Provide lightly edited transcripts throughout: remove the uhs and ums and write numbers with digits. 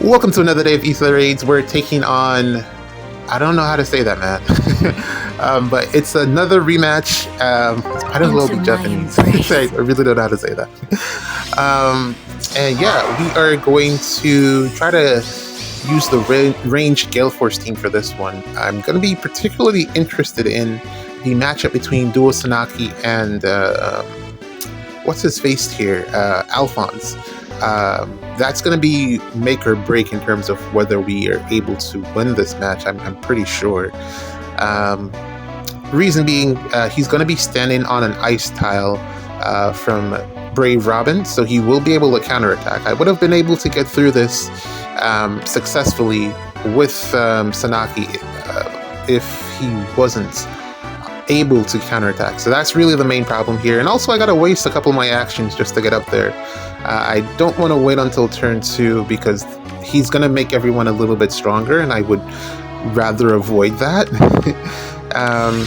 Welcome to another day of Ether Raids. We're taking on... I don't know how to say that, man. But it's another rematch. It might as well be Japanese. I really don't know how to say that. And yeah, we are going to try to use the ranged Gale Force team for this one. I'm going to be particularly interested in the matchup between Duo Sanaki and... what's his face here? Alphonse. That's going to be make or break in terms of whether we are able to win this match. I'm pretty sure. Reason being, he's going to be standing on an ice tile from Brave Robin, so he will be able to counterattack. I would have been able to get through this successfully with Sanaki if he wasn't able to counterattack. So that's really the main problem here. And also I gotta waste a couple of my actions just to get up there. I don't want to wait until turn 2 because he's gonna make everyone a little bit stronger, and I would rather avoid that.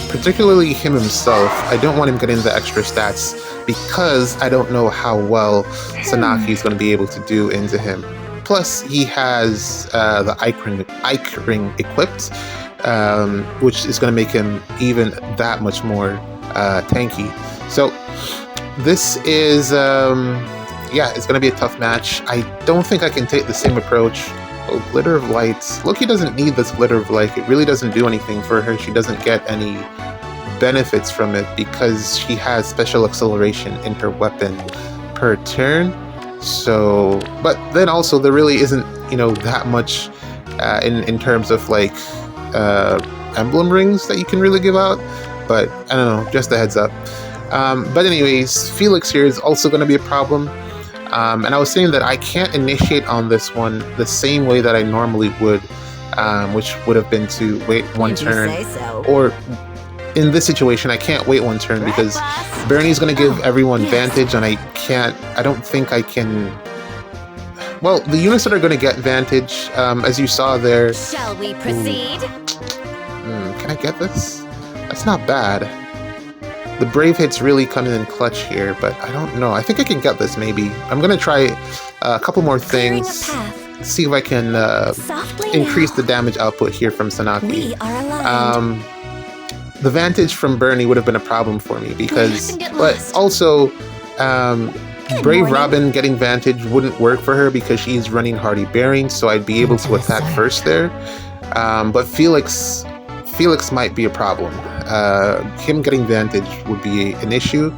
Particularly him himself. I don't want him getting the extra stats because I don't know how well Sanaki is going to be able to do into him. Plus he has the Ike Ring equipped, which is going to make him even that much more tanky. So this is yeah, it's going to be a tough match. I don't think I can take the same approach. Oh, Glitter of Light. Loki doesn't need this Glitter of Light. It really doesn't do anything for her. She doesn't get any benefits from it because she has special acceleration in her weapon per turn. So, but then also there really isn't, you know, that much in terms of like emblem rings that you can really give out. But I don't know, just a heads up. But anyways, Felix here is also going to be a problem. And I was saying that I can't initiate on this one the same way that I normally would, which would have been to wait one turn. Or in this situation, I can't wait one turn because Bernie's going to give everyone Vantage, and I don't think I can... Well, the units that are going to get Vantage, as you saw there... Shall we proceed? Can I get this? That's not bad. The Brave hits really coming in clutch here, but I don't know. I think I can get this, maybe. I'm going to try a couple more things. See if I can increase the damage output here from Sanaki. The Vantage from Bernie would have been a problem for me because... But also, Brave Robin getting Vantage wouldn't work for her because she's running Hardy Bearing, so I'd be able to attack first there. But Felix might be a problem. Him getting Vantage would be an issue.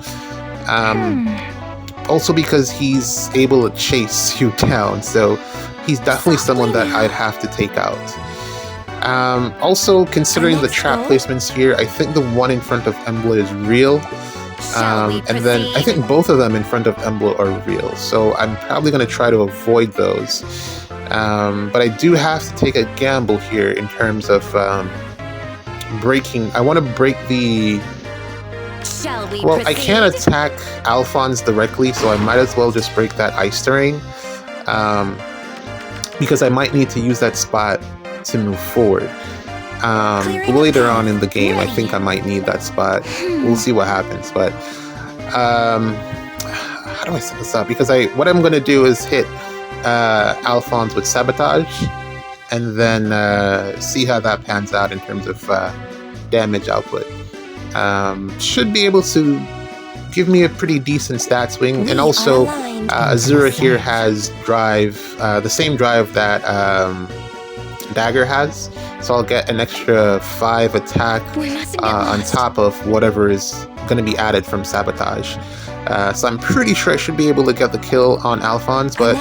Also because he's able to chase you down, so he's definitely someone that I'd have to take out. Also, considering the trap placements here, I think the one in front of Embla is real. And then I think both of them in front of Embla are real, so I'm probably going to try to avoid those. But I do have to take a gamble here in terms of breaking. I want to break the... Well, I can't attack Alphonse directly, so I might as well just break that ice terrain. Because I might need to use that spot to move forward. Later on in the game, I think I might need that spot. We'll see what happens, but... how do I set this up? Because what I'm going to do is hit Alphonse with Sabotage, and then see how that pans out in terms of damage output. Should be able to give me a pretty decent stat swing, and also Azura here has drive, the same drive that Dagger has, so I'll get an extra 5 attack on top of whatever is going to be added from Sabotage. So I'm pretty sure I should be able to get the kill on Alphonse, but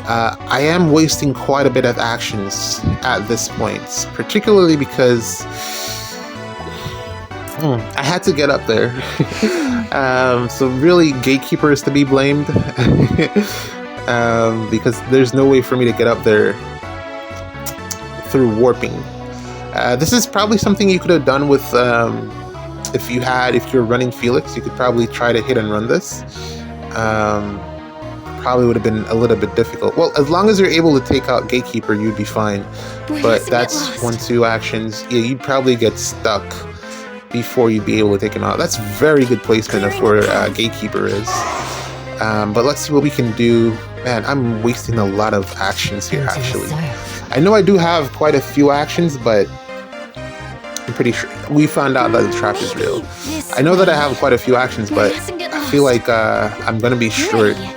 I am wasting quite a bit of actions at this point, particularly because I had to get up there. So really, Gatekeeper is to be blamed because there's no way for me to get up there through warping. This is probably something you could have done with if you're running Felix, you could probably try to hit and run this. Probably would have been a little bit difficult. Well, as long as you're able to take out Gatekeeper, you'd be fine. But that's 1-2 actions. Yeah, you'd probably get stuck before you'd be able to take him out. That's very good placement of where Gatekeeper is. But let's see what we can do Man, I'm wasting a lot of actions here, Into the actually. surf. I know I do have quite a few actions, but I'm pretty sure we found out that the trap is real. Maybe this I know that I way. have quite a few actions, We but mustn't get I feel lost. like I'm gonna be short. Hey,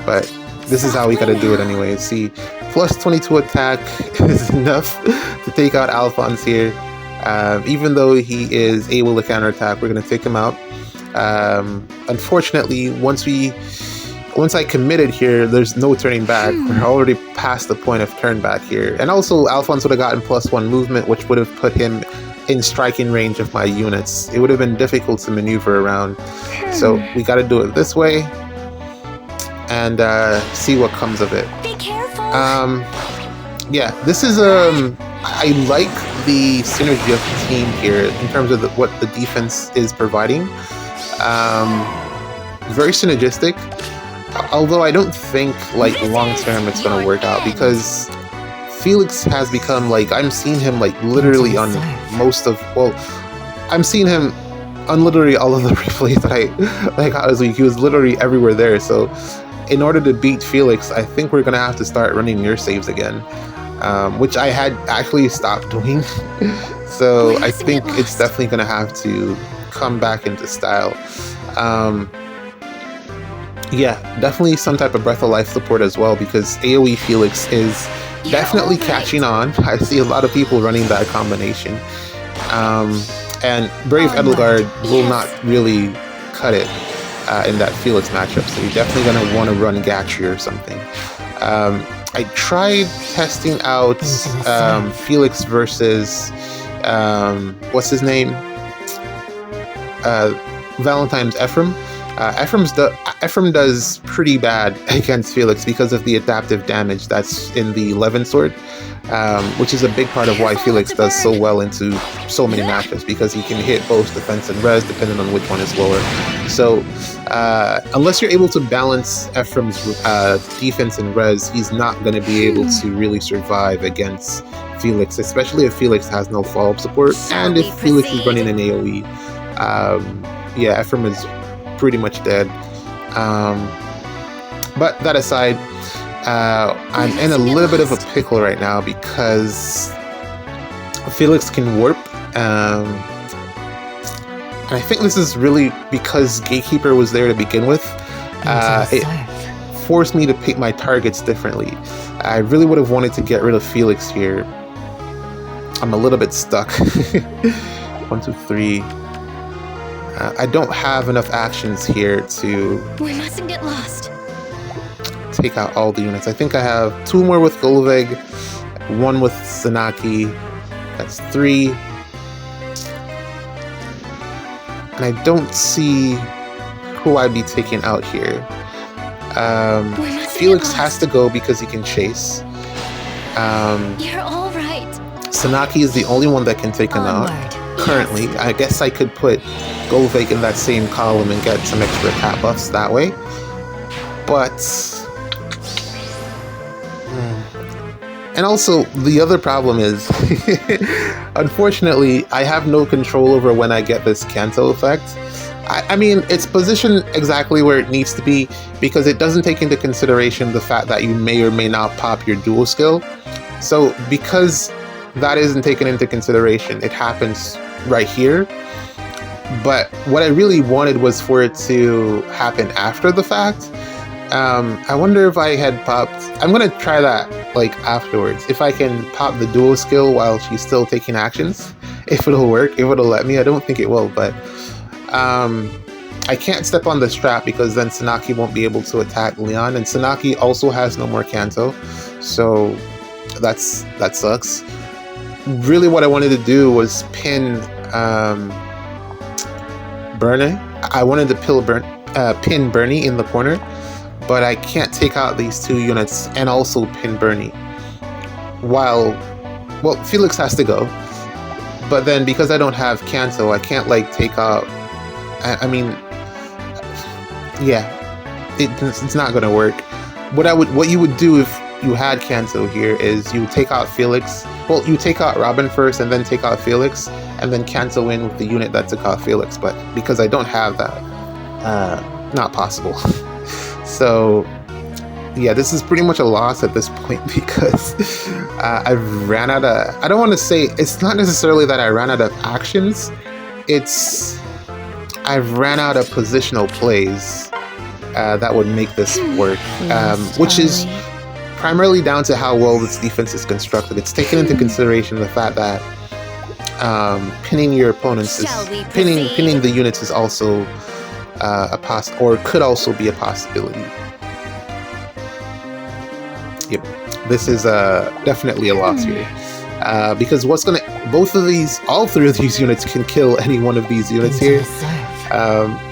But this is how we gotta do it anyway. See, plus 22 attack is enough to take out Alphonse here. Even though he is able to counterattack, we're gonna take him out. Unfortunately, once I committed here, there's no turning back. We're already past the point of turn back here. And also, Alphonse would have gotten +1 movement, which would have put him in striking range of my units. It would have been difficult to maneuver around. So we got to do it this way and see what comes of it. be careful. Yeah, this is I like the synergy of the team here in terms of what the defense is providing. Very synergistic. Although I don't think like long term it's gonna work out, because Felix has become like, I'm seeing him like literally on most of, well, I'm seeing him on literally all of the replays that I got this week. He was literally everywhere there. So in order to beat Felix, I think we're gonna have to start running near saves again, which I had actually stopped doing. So I think it's definitely gonna have to come back into style. Yeah, definitely some type of Breath of Life support as well, because AoE Felix is definitely catching on. I see a lot of people running that combination. And Brave Edelgard will not really cut it in that Felix matchup, so you're definitely going to want to run Gatry or something. I tried testing out Felix versus, what's his name? Valentine's Ephraim. Ephraim does pretty bad against Felix because of the adaptive damage that's in the Levin sword, which is a big part of why Felix does so well into so many matchups, because he can hit both defense and res depending on which one is lower. So unless you're able to balance Ephraim's defense and res, he's not going to be able to really survive against Felix, especially if Felix has no follow-up support, and if Felix is running an AoE. Yeah, Ephraim is pretty much dead. But that aside, I'm in a little bit of a pickle right now because Felix can warp. And I think this is really because Gatekeeper was there to begin with. It forced me to pick my targets differently. I really would have wanted to get rid of Felix here. I'm a little bit stuck. 1, 2, 3. I don't have enough actions here to We mustn't get lost. take out all the units. I think I have 2 more with Golveg, 1 with Sanaki. That's 3. And I don't see who I'd be taking out here. Felix has to go because he can chase. You're all right. Sanaki is the only one that can take him out. Currently, I guess I could put Golveg in that same column and get some extra attack buffs that way. But and also the other problem is unfortunately I have no control over when I get this Kanto effect. I mean, it's positioned exactly where it needs to be because it doesn't take into consideration the fact that you may or may not pop your dual skill. So because that isn't taken into consideration, it happens right here. But what I really wanted was for it to happen after the fact. I wonder if I had popped... I'm going to try that like afterwards. If I can pop the dual skill while she's still taking actions. If it'll work, if it'll let me. I don't think it will, but... I can't step on the strap because then Sanaki won't be able to attack Leon. And Sanaki also has no more Kanto. So that sucks. Really what I wanted to do was pin Bernie. I wanted to pin Bernie in the corner, but I can't take out these 2 units and also pin Bernie. Well, Felix has to go, but then because I don't have Kanto, I can't like take out. I mean, yeah, it's not gonna work. What you would do if you had Kanto here is you take out Felix. Well, you take out Robin first and then take out Felix, and then Kanto in with the unit that took out Felix. But because I don't have that, not possible. So yeah, this is pretty much a loss at this point because I ran out of. I don't want to say it's not necessarily that I ran out of actions. It's I ran out of positional plays that would make this work, which is primarily down to how well this defense is constructed. It's taken into consideration the fact that pinning your opponents pinning the units is also could also be a possibility. Yep, this is definitely a loss here. Because all three of these units can kill any one of these units here.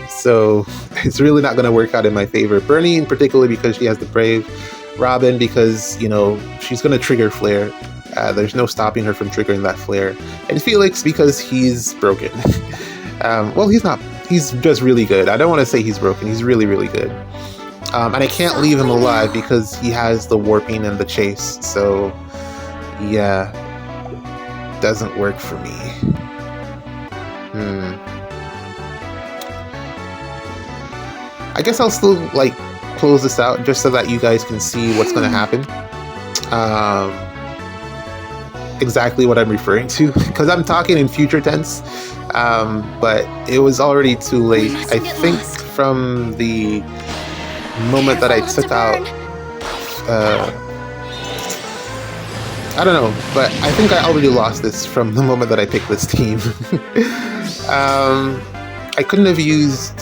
So it's really not going to work out in my favor. Bernie in particular because she has the Brave. Robin because, she's going to trigger Flare. There's no stopping her from triggering that Flare. And Felix because he's broken. Well, he's not. He's just really good. I don't want to say he's broken. He's really, really good. And I can't leave him alive because he has the warping and the chase. So, yeah. Doesn't work for me. I guess I'll still, close this out just so that you guys can see what's going to happen. Exactly what I'm referring to. Because I'm talking in future tense. But it was already too late. I think from the moment that I took out I don't know, but I think I already lost this from the moment that I picked this team. I couldn't have used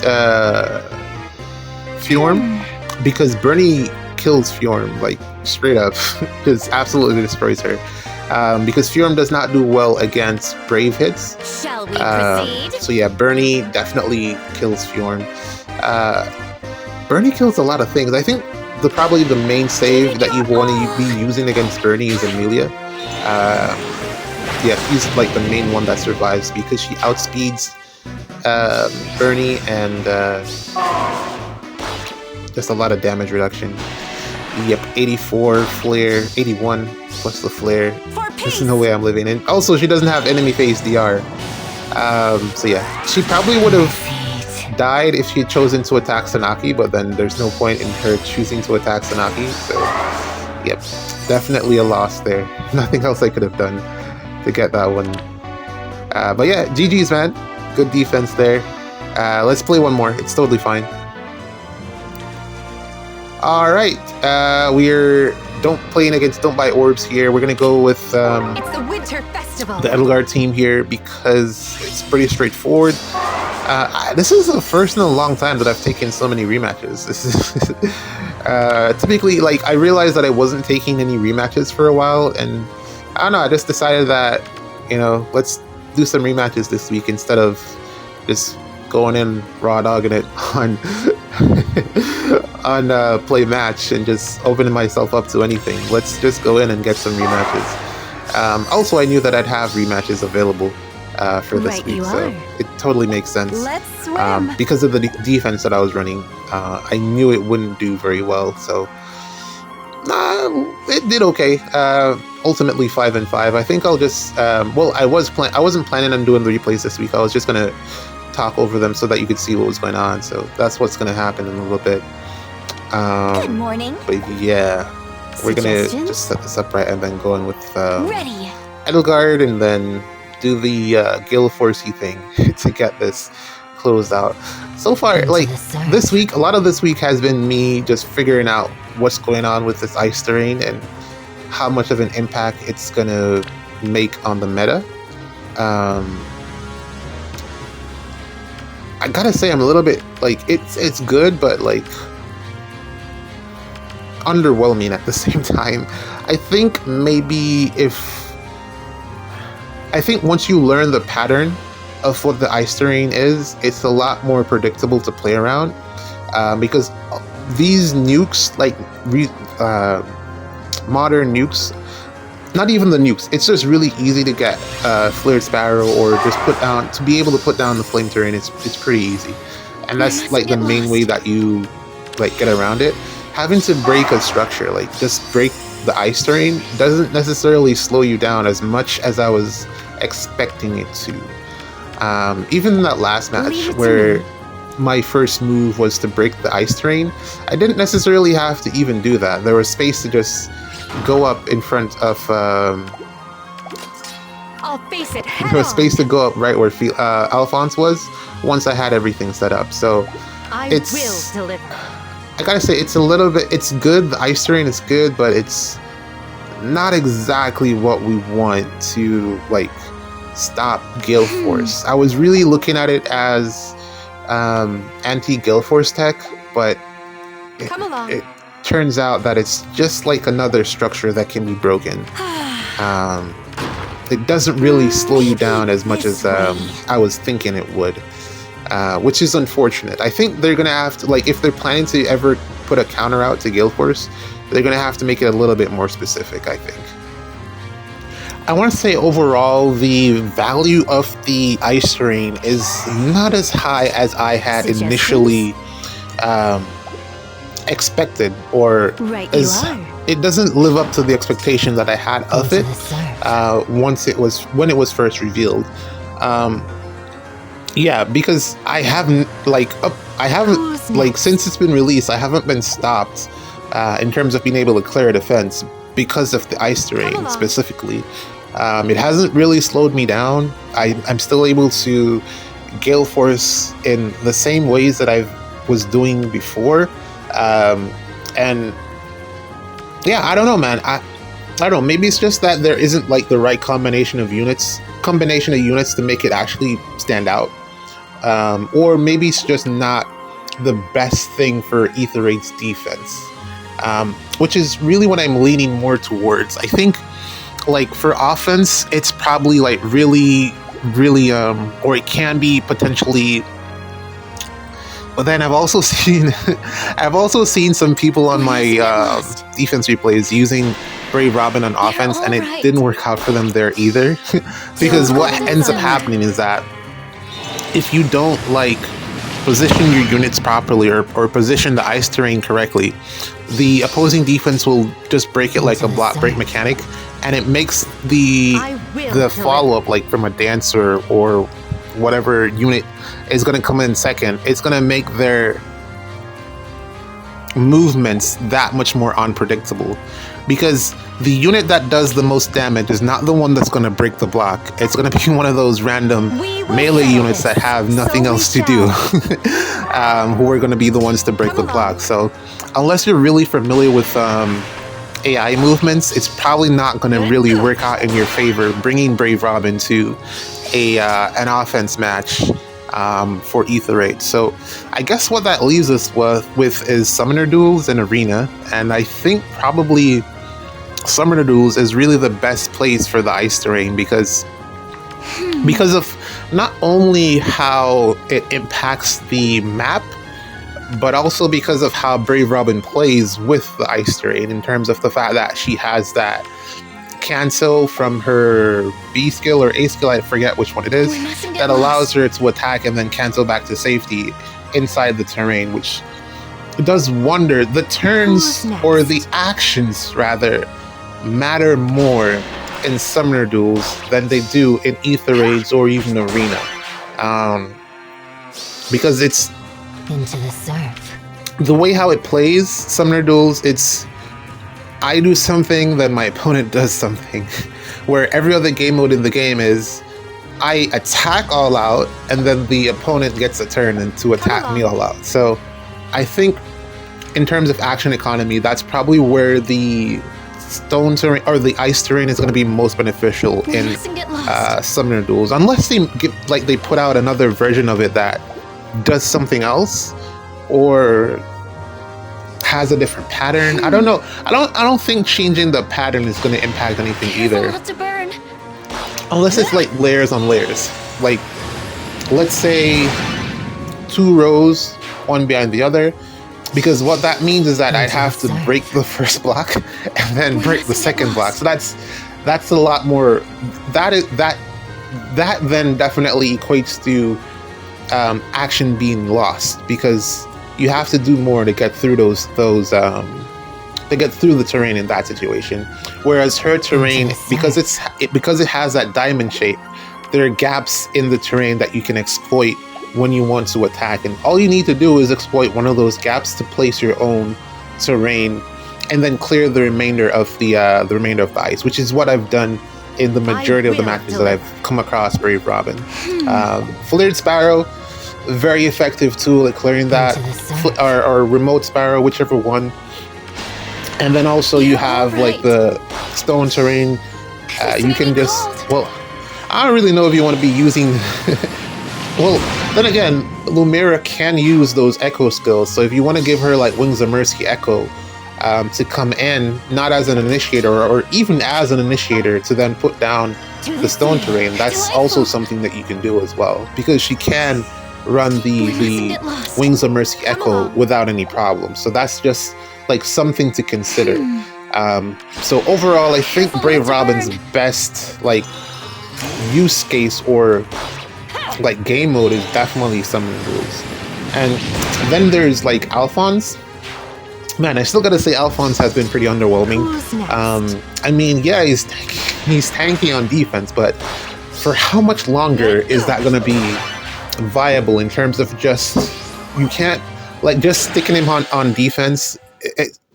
Fjorm because Bernie kills Fjorm, straight up. Just absolutely destroys her. Because Fjorm does not do well against Brave hits. Shall we proceed? So yeah, Bernie definitely kills Fjorm. Bernie kills a lot of things. I think probably the main save that you want to be using against Bernie is Amelia. Yeah, she's the main one that survives because she outspeeds Bernie and just a lot of damage reduction. Yep, 84 flare, 81 plus the flare. There's no way I'm living in. Also, she doesn't have enemy phase DR. So yeah, she probably would have died if she had chosen to attack Sanaki, but then there's no point in her choosing to attack Sanaki. So yep, definitely a loss there. Nothing else I could have done to get that one. But yeah, GG's, man. Good defense there. Let's play one more. It's totally fine. All right, we're playing against Don't Buy Orbs here. We're gonna go with it's the Winter Festival. The Edelgard team here because it's pretty straightforward. This is the first in a long time that I've taken so many rematches. This is typically I realized that I wasn't taking any rematches for a while, and I don't know. I just decided that let's do some rematches this week instead of just going in raw dogging it on play match and just opening myself up to anything. Let's just go in and get some rematches. Also, I knew that I'd have rematches available for this week, so it totally makes sense. Let's swim. Because of the defense that I was running, I knew it wouldn't do very well, so it did okay. Ultimately 5-5. I think I'll just I wasn't planning on doing the replays this week. I was just gonna talk over them so that you could see what was going on. So that's what's gonna happen in a little bit. Good morning. But yeah, we're gonna just set this up right and then go in with Ready. Edelgard and then do the Gale Forcey thing to get this closed out. So far, this week, a lot of this week has been me just figuring out what's going on with this ice terrain and how much of an impact it's gonna make on the meta. I gotta say, I'm a little bit it's good, but underwhelming at the same time. I think once you learn the pattern of what the ice terrain is, it's a lot more predictable to play around, because these nukes, modern nukes, not even the nukes, it's just really easy to get Flared Sparrow or just to be able to put down the flame terrain. It's pretty easy, and that's the main way that you get around it. Having to break a structure, just break the ice terrain, doesn't necessarily slow you down as much as I was expecting it to. Even in that last match where my first move was to break the ice terrain, I didn't necessarily have to even do that. There was space to just go up in front of I'll face it head there was on. space to go up right where Alphonse was once I had everything set up. So I it's will deliver. I gotta say, it's a little bit, it's good, the ice terrain is good, but it's not exactly what we want to, like, stop Gale Force. I was really looking at it as anti-Gale Force tech, but Come along. it turns out that it's just like another structure that can be broken. It doesn't really slow you down as much as I was thinking it would. Which is unfortunate. I think they're gonna have to, like, if they're planning to ever put a counter out to Gale Force, they're gonna have to make it a little bit more specific, I think. I want to say overall, the value of the ice terrain is not as high as I had initially expected, or Right as you are. it doesn't live up to the expectation that I had of it when it was first revealed. Yeah, because I haven't since it's been released, I haven't been stopped in terms of being able to clear a defense because of the ice terrain specifically. It hasn't really slowed me down. I'm still able to Gale Force in the same ways that I was doing before. And yeah, I don't know, man. I don't know. Maybe it's just that there isn't, like, the right combination of units to make it actually stand out. Or maybe it's just not the best thing for Ether 8's defense, which is really what I'm leaning more towards. I think, like, for offense, it's probably, like, really, or it can be potentially. But then I've also seen some people on my defense replays using Brave Robin on offense, and it didn't work out for them there either. Because what ends up happening is that if you don't, like, position your units properly or position the ice terrain correctly, the opposing defense will just break it like a block break mechanic, and it makes the follow-up, like, from a dancer or whatever unit is going to come in second. It's going to make their movements that much more unpredictable, because the unit that does the most damage is not the one that's going to break the block. It's going to be one of those random melee units that have nothing else to do, who are going to be the ones to break the block. So unless you're really familiar with AI movements, it's probably not going to really work out in your favor bringing Brave Robin to an offense match for Ether 8. So I guess what that leaves us with is Summoner Duels and Arena, and I think probably Summoner Duels is really the best place for the ice terrain because of not only how it impacts the map, but also because of how Brave Robin plays with the ice terrain, in terms of the fact that she has that cancel from her B skill or A skill, I forget which one it is, that allows her to attack and then cancel back to safety inside the terrain, which does wonder. The turns, or the actions rather, matter more in Summoner Duels than they do in Ether Raids or even Arena, because it's into the surf. The way how it plays Summoner Duels, it's I do something, then my opponent does something. Where every other game mode in the game is I attack all out, and then the opponent gets a turn and to attack me all out. So I think in terms of action economy, that's probably where the stone terrain or the ice terrain is going to be most beneficial in Summoner Duels, unless they put out another version of it that does something else or has a different pattern. I don't know. I don't think changing the pattern is going to impact anything either. Unless it's like layers on layers. Like, let's say 2 rows, one behind the other. Because what that means is that I'd have to break the first block and then break the second block. So that's a lot more. That then definitely equates to action being lost, because you have to do more to get through to get through the terrain in that situation. Whereas her terrain, because it has that diamond shape, there are gaps in the terrain that you can exploit when you want to attack. And all you need to do is exploit one of those gaps to place your own terrain, and then clear the remainder of the ice, which is what I've done in the majority of the matches that I've come across Brave Robin. Flared Sparrow, very effective tool at clearing that, or Remote Sparrow, whichever one. And then also you have like the stone terrain. You can just, well, I don't really know if you want to be using well, then again, Lumira can use those echo skills, so if you want to give her like Wings of Mercy Echo to come in, not as an initiator, or even as an initiator to then put down the stone terrain, that's also something that you can do as well, because she can run the Wings of Mercy Echo without any problem. So that's just like something to consider. So overall, I think Brave Robin's best like use case or like game mode is definitely Summoning Rules. And then there's like Alphonse. Man, I still gotta say Alphonse has been pretty underwhelming. I mean, yeah, he's tanky on defense, but for how much longer is that gonna be viable in terms of just, you can't, like, just sticking him on defense?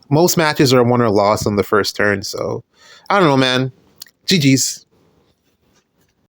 Most matches are won or lost on the first turn, so I don't know, man. GG's.